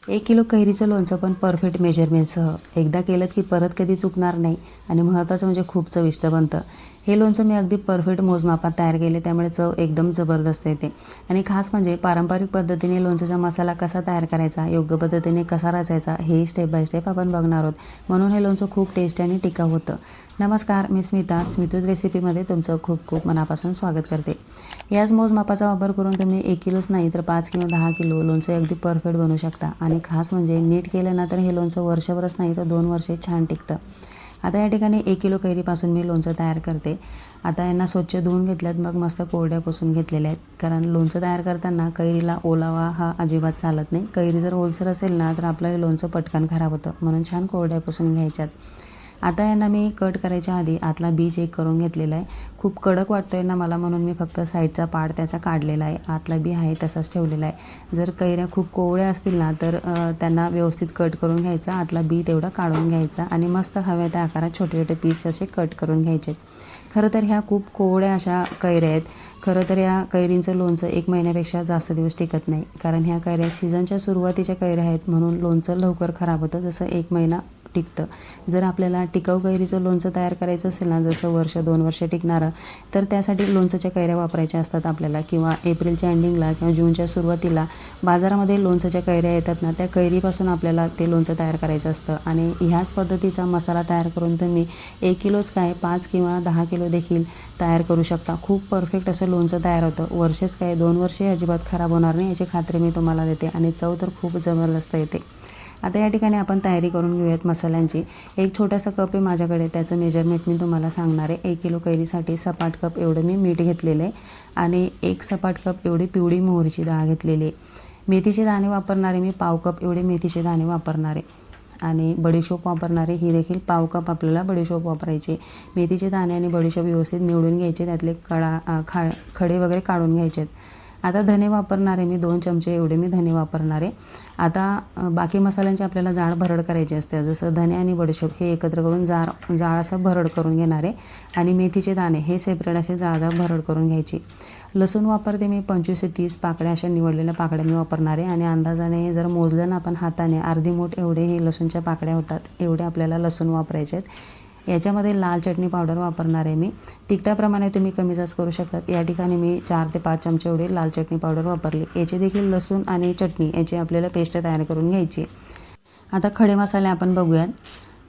1 kilo कैरीचं लोणचं पण perfect मेजरमेंटसह एकदा केलं की परत कधी चुकणार नाही आणि महत्त्वाचं म्हणजे खूप चविष्ट बनतं. हे लोणचं मी अगदी परफेक्ट मोजमापात तयार केले, त्यामुळे चव एकदम जबरदस्त येते. आणि खास म्हणजे पारंपरिक पद्धतीने लोणच्याचा मसाला कसा तयार करायचा, योग्य पद्धतीने कसा रचायचा, हे स्टेप बाय स्टेप आपण बघणार आहोत. म्हणून हे लोणचं खूप टेस्टी आणि टिकाऊ होतं. नमस्कार, मी स्मिता. स्मितूज रेसिपीमध्ये तुमचं खूप खूप मनापासून स्वागत करते. याच मोजमापाचा वापर करून तुम्ही 1 किलोच नाही तर 5 किंवा 10 किलो लोणचं अगदी परफेक्ट बनवू शकता. आणि खास म्हणजे नीट केलं ना तर हे लोणचं वर्षभरच नाही तर 2 वर्षे छान टिकतं. आता या ठिकाणी 1 किलो कैरीपासून मी लोणचं तयार करते. आता यांना स्वच्छ धुवून घेतल्यात, मग मस्त कोरड्या पुसून घेतलेल्या आहेत. कारण लोणचं तयार करताना कैरीला ओलावा हा अजिबात चालत नाही. कैरी जर ओलसर असेल ना तर आपलं हे लोणचं पटकन खराब होतं, म्हणून छान कोरड्या पुसून घ्यायच्यात. आता यांना मी कट करायच्या आधी आतला बी चेक करून घेतलेला आहे. खूप कडक वाटतोय ना मला, म्हणून मी फक्त साईडचा पार्ट त्याचा काढलेला आहे. आतला बी आहे तसाच ठेवलेला आहे. जर कैऱ्या खूप कोवळ्या असतील ना तर त्यांना व्यवस्थित कट करून घ्यायचा, आतला बी तेवढा काढून घ्यायचा आणि मस्त हव्या त्या आकारात छोटे छोटे पीस असे कट करून घ्यायचे. खरं तर ह्या खूप कोवळ्या अशा कैऱ्या आहेत. खरं तर या कैरींचं लोणचं 1 महिन्यापेक्षा जास्त दिवस टिकत नाही, कारण ह्या कैऱ्या सीझनच्या सुरुवातीच्या कैऱ्या आहेत, म्हणून लोणचं लवकर खराब होतं, जसं 1 महिना टिकतं. जर आपल्याला टिकाऊ कैरीचं लोणचं तयार करायचं असेल ना, जसं वर्ष 2 वर्ष टिकणारं, तर त्यासाठी लोणच्याच्या कैऱ्या वापरायच्या असतात आपल्याला. किंवा एप्रिलच्या एंडिंगला किंवा जूनच्या सुरुवातीला बाजारामध्ये लोणच्याच्या कैऱ्या येतात ना, त्या कैरीपासून आपल्याला ते लोणचं तयार करायचं असतं. आणि ह्याच पद्धतीचा मसाला तयार करून तुम्ही 1 किलोच काय 5 किंवा 10 किलो देखील तयार करू शकता. खूप परफेक्ट असं लोणचं तयार होतं. वर्षच काय 2 वर्षे अजिबात खराब होणार नाही याची खात्री मी तुम्हाला देते. आणि चव तर खूप जबरदस्त येते. आता या ठिकाणी आपण तयारी करून घेऊयात मसाल्यांची. एक छोटासा कप आहे माझ्याकडे, त्याचं मेजरमेंट मी तुम्हाला सांगणार आहे. 1 किलो कैरीसाठी सपाट कप एवढं मी मीठ घेतलेलं आहे आणि 1 सपाट कप एवढी पिवळी मोहरीची डाळ घेतलेली आहे. मेथीचे दाणे वापरणारे मी पाव कप एवढे मेथीचे दाणे वापरणारे आणि बडीशोप वापरणारे, ही देखील पाव कप आपल्याला बडीशोप वापरायचे. मेथीचे दाणे आणि बडीशोप व्यवस्थित निवडून घ्यायचे, त्यातले खडे वगैरे काढून घ्यायचे. आता धने वापरणारे मी 2 चमचे एवढे मी धने वापरणारे. आता बाकी मसाल्यांची आपल्याला जाड भरड करायची असते. जसं धने आणि बडीशोप हे एकत्र करून जाड असं भरड करून घेणारे आणि मेथीचे दाणे हे सेपरेट असे जाड भरड करून घ्यायची. लसूण वापरते मी 25 ते 30 पाकळ्या, अशा निवडलेल्या पाकळ्या मी वापरणारे. आणि अंदाजाने जर मोजलं ना आपण हाताने, अर्धी मूठ एवढे हे लसूणच्या पाकळ्या होतात, एवढे आपल्याला लसूण वापरायचे आहेत. याच्यामध्ये लाल चटणी पावडर वापरणार आहे मी. तिखटाप्रमाणे तुम्ही कमी जास्त करू शकतात. या ठिकाणी मी 4 ते 5 चमचे एवढे लाल चटणी पावडर वापरली. याची देखील लसूण आणि चटणी याची आपल्याला पेस्ट तयार करून घ्यायची. आता खडे मसाले आपण बघूयात.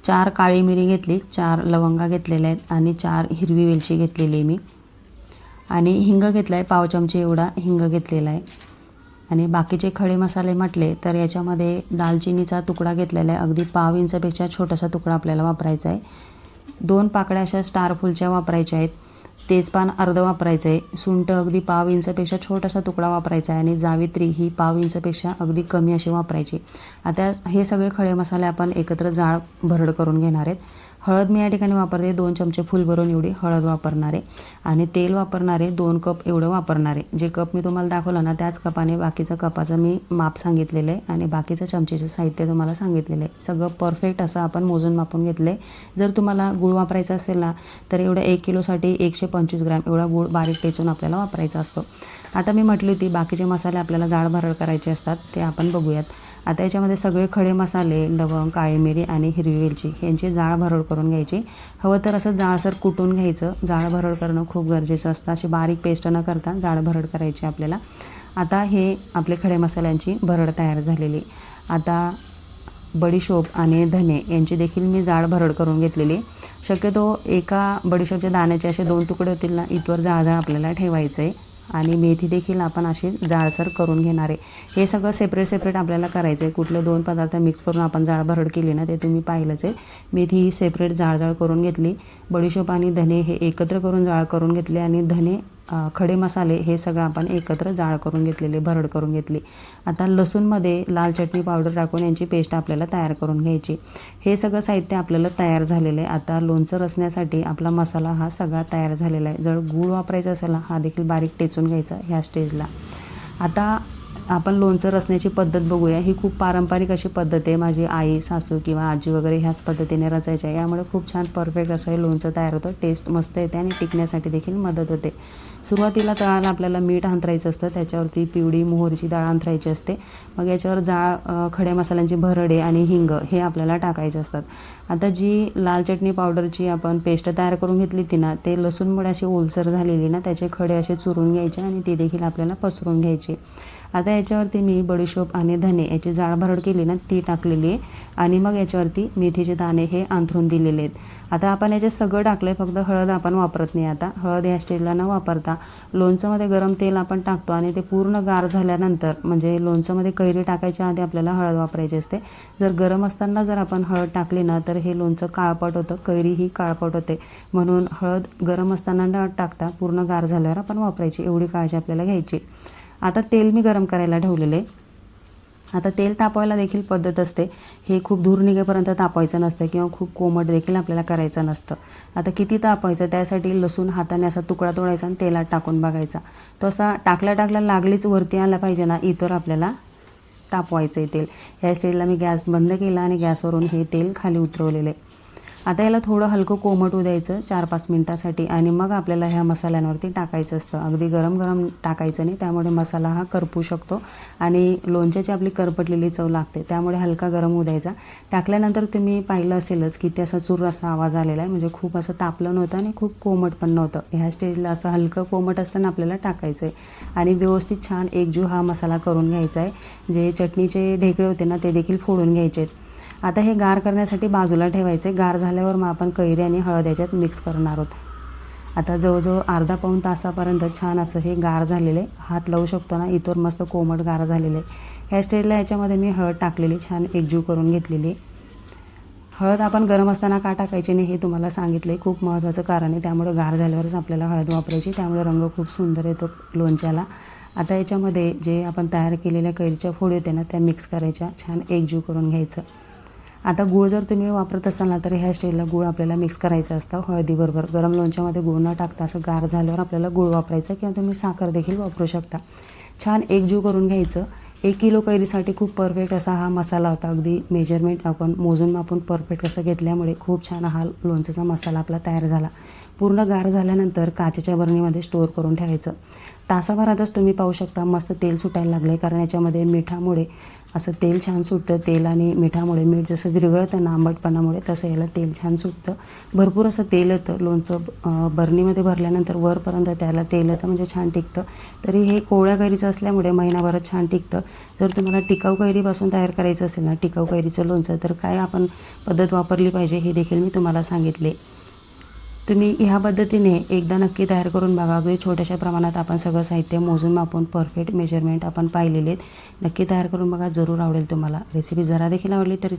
4 काळी मिरी घेतली, 4 लवंगा घेतलेल्या आहेत आणि 4 हिरवी वेलची घेतलेली मी. आणि हिंग घेतला आहे, पाव चमचे एवढा हिंग घेतलेला आहे. आणि बाकीचे खडे मसाले म्हटले तर याच्यामध्ये दालचिनीचा तुकडा घेतलेला आहे, अगदी पाव इंचापेक्षा छोटासा तुकडा आपल्याला वापरायचा आहे. 2 पाकळ्या अशा स्टार फुलच्या वापरायच्या आहेत. तेजपान अर्ध वापरायचं आहे. सुंठ अगदी पाव इंचापेक्षा छोटासा तुकडा वापरायचा आहे. आणि जावित्री ही पाव इंचापेक्षा अगदी कमी अशी वापरायची. आता हे सगळे खडे मसाले आपण एकत्र जाड भरड करून घेणार आहेत. हळद मी या ठिकाणी वापरते, 2 चमचे फुल भरून एवढी हळद वापरणारे. आणि तेल वापरणारे 2 कप एवढं वापरणारे. जे कप मी तुम्हाला दाखवलं ना त्याच कपाने बाकीचं कपाचं मी माप सांगितलेलं आहे आणि बाकीचं चमचेचं साहित्य तुम्हाला सांगितलेलं आहे. सगळं परफेक्ट असं आपण मोजून मापून घेतलं आहे. जर तुम्हाला गूळ वापरायचा असेल ना तर एवढं 1 किलोसाठी 125 ग्रॅम एवढा गूळ बारीक टेचून आपल्याला वापरायचा असतो. आता मी म्हटली होती बाकीचे मसाले आपल्याला जाड भरड करायचे असतात, ते आपण बघूयात. आता याच्यामध्ये सगळे खडे मसाले, लवंग, काळी मिरी आणि हिरवी वेलची यांची जाड भरड करून घ्यायची. हवं तर असं जाडसर कुटून घ्यायचं. जाड भरड करणं खूप गरजेचं असतं. अशी बारीक पेस्ट न करता जाड भरड करायची आपल्याला. आता हे आपले खडे मसाल्यांची भरड तयार झालेली. आता बडीशोप आणि धने यांची देखील मी जाड भरड करून घेतलेली. शक्यतो एका बडीशोपच्या दाण्याचे असे 2 तुकडे होतील ना इथवर जाड आपल्याला ठेवायचं आहे. आणि मेथी देखील आपण अशी जाडसर करून घेणार आहे. हे सगळं सेपरेट आपल्याला करायचं आहे. कुठले 2 पदार्थ मिक्स करून आपण जाड भरड केली ना ते तुम्ही पाहिलंच आहे. मेथी ही सेपरेट जाड करून घेतली. बडीशोप आणि धने हे एकत्र करून जाड करून घेतले. आणि धने खडे मसाले हे सगळं आपण एकत्र जाड करून घेतलेले, भरड करून घेतली. आता लसूणमध्ये लाल चटणी पावडर टाकून यांची पेस्ट आपल्याला तयार करून घ्यायची. हे सगळं साहित्य आपल्याला तयार झालेलं आहे. आता लोणचं रचण्यासाठी आपला मसाला हा सगळा तयार झालेला आहे. जर गूळ वापरायचा असेल ना हा देखील बारीक टेचून घ्यायचा ह्या स्टेजला. आता आपण लोणचं रचण्याची पद्धत बघूया. ही खूप पारंपरिक अशी पद्धत आहे. माझी आई, सासू किंवा आजी वगैरे ह्याच पद्धतीने रचायच्या. यामुळे खूप छान परफेक्ट असं हे लोणचं तयार होतं. टेस्ट मस्त येते आणि टिकण्यासाठी देखील मदत होते. सुरुवातीला तळाला आपल्याला मीठ अंथरायचं असतं. त्याच्यावरती पिवळी मोहरीची डाळ अंथरायची असते. मग याच्यावर खड्या मसाल्यांची भरडे आणि हिंग हे आपल्याला टाकायचे असतात. आता जी लाल चटणी पावडरची आपण पेस्ट तयार करून घेतली ती ना, ते लसूण मुळे अशी ओलसर झालेली ना, त्याचे खडे असे चुरून घ्यायचे आणि ते देखील आपल्याला पसरून घ्यायचे. आता याच्यावरती मी बडीशोप आणि धने याची जाड भरड केली ना, ती टाकलेली आहे आणि मग याच्यावरती मेथीचे दाणे हे अंथरून दिलेले आहेत. आता आपण याच्यात सगळं टाकलं आहे, फक्त हळद आपण वापरत नाही. आता हळद ह्या स्टेजला न वापरता लोणचंमध्ये गरम तेल आपण टाकतो आणि ते पूर्ण गार झाल्यानंतर, म्हणजे लोणचंमध्ये कैरी टाकायच्या आधी आपल्याला हळद वापरायची असते. जर गरम असताना जर आपण हळद टाकली ना, तर हे लोणचं काळपट होतं, कैरी ही काळपट होते. म्हणून हळद गरम असताना न टाकता पूर्ण गार झाल्यावर आपण वापरायची, एवढी काळजी आपल्याला घ्यायची. आता तेल मी गरम करायला ठेवलेले. आता तेल तापवायला देखील पद्धत असते. हे खूप धूर निघेपर्यंत तापवायचं नसतं किंवा खूप कोमट देखील आपल्याला करायचं नसतं. आता किती तापवायचं त्यासाठी लसूण हाताने असा तुकडा तोडायचा आणि तेलात टाकून बघायचा. तो असा टाकल्या लागलीच वरती आला पाहिजे ना, इतर आपल्याला तापवायचं आहे तेल. ह्या स्टेजला मी गॅस बंद केला आणि गॅसवरून हे तेल खाली उतरवलेलं आहे. आता याला थोडं हलकं कोमट होऊ द्यायचं 4-5 मिनटासाठी आणि मग आपल्याला ह्या मसाल्यांवरती टाकायचं असतं. अगदी गरम गरम टाकायचं नाही, त्यामुळे मसाला हा करपू शकतो आणि लोणच्याची आपली करपटलेली चव लागते. त्यामुळे हलका गरम होऊ द्यायचा. टाकल्यानंतर तुम्ही पाहिलं असेलच की ते असा चुर असा आवाज आलेला आहे, म्हणजे खूप असं तापलं नव्हतं आणि खूप कोमट पण नव्हतं. ह्या स्टेजला असं हलकं कोमट असताना आपल्याला टाकायचं आहे आणि व्यवस्थित छान एकजीव हा मसाला करून घ्यायचा आहे. जे चटणीचे ढेकळे होते ना, ते देखील फोडून घ्यायचे आहेत. आता हे गार करण्यासाठी बाजूला ठेवायचे. गार झाल्यावर मग आपण कैरी आणि हळद याच्यात मिक्स करणार आहोत. आता जवळजवळ अर्धा-पाऊण तासापर्यंत छान असं हे गार झालेलं आहे. हात लावू शकतो ना, इथवर मस्त कोमट गार झालेलं आहे. ह्या स्टेजला याच्यामध्ये मी हळद टाकलेली, छान एकजीव करून घेतलेली. हळद आपण गरम असताना का टाकायची नाही हे तुम्हाला सांगितलं आहे. खूप महत्त्वाचं कारण आहे. त्यामुळे गार झाल्यावरच आपल्याला हळद वापरायची. त्यामुळे रंग खूप सुंदर येतो लोणच्याला. आता याच्यामध्ये जे आपण तयार केलेल्या कैरीच्या फोडी होत्या ना, त्या मिक्स करायच्या, छान एकजीव करून घ्यायचं. आता गूळ जर तुम्ही वापरत असाल ना, तर ह्या स्टेजला गूळ आपल्याला मिक्स करायचं असतं हळदीबरोबर. गरम लोणच्यामध्ये गूळ न टाकता असं गार झाल्यावर आपल्याला गूळ वापरायचा किंवा तुम्ही साखर देखील वापरू शकता. छान एकजीव करून घ्यायचं. 1 किलो कैरीसाठी खूप परफेक्ट असा हा मसाला होता. अगदी मेजरमेंट आपण मोजून मापून परफेक्ट असं घेतल्यामुळे खूप छान हा लोणच्याचा मसाला आपला तयार झाला. पूर्ण गार झाल्यानंतर काचेच्या बरणीमध्ये स्टोअर करून ठेवायचं. तासाभरातच तुम्ही पाहू शकता मस्त तेल सुटायला लागलं आहे, कारण याच्यामध्ये मिठामुळे असं तेल छान सुटतं. तेल आणि मिठामुळे, मीठ जसं विरघळतं ना आंबटपणामुळे, तसं याला तेल छान सुटतं. भरपूर असं तेल येतं. लोणचं बरणीमध्ये भरल्यानंतर वरपर्यंत त्याला तेल येतं, म्हणजे छान टिकतं. तरी हे कोवळ्या कैरीचं असल्यामुळे महिनाभरात छान टिकतं. जर तुम्हाला टिकाऊ कैरीपासून तयार करायचं असेल ना, टिकाऊ कैरीचं लोणचं, तर काय आपण पद्धत वापरली पाहिजे हे देखील मी तुम्हाला सांगितले. तुम्ही ह्या पद्धतीने एकदा नक्की तयार करून बघा. अगदी छोट्याशा प्रमाणात आपण सगळं साहित्य मोजून मापून परफेक्ट मेजरमेंट आपण पाहिलेले आहेत. नक्की तयार करून बघा, जरूर आवडेल तुम्हाला. रेसिपी जरा देखील आवडली तर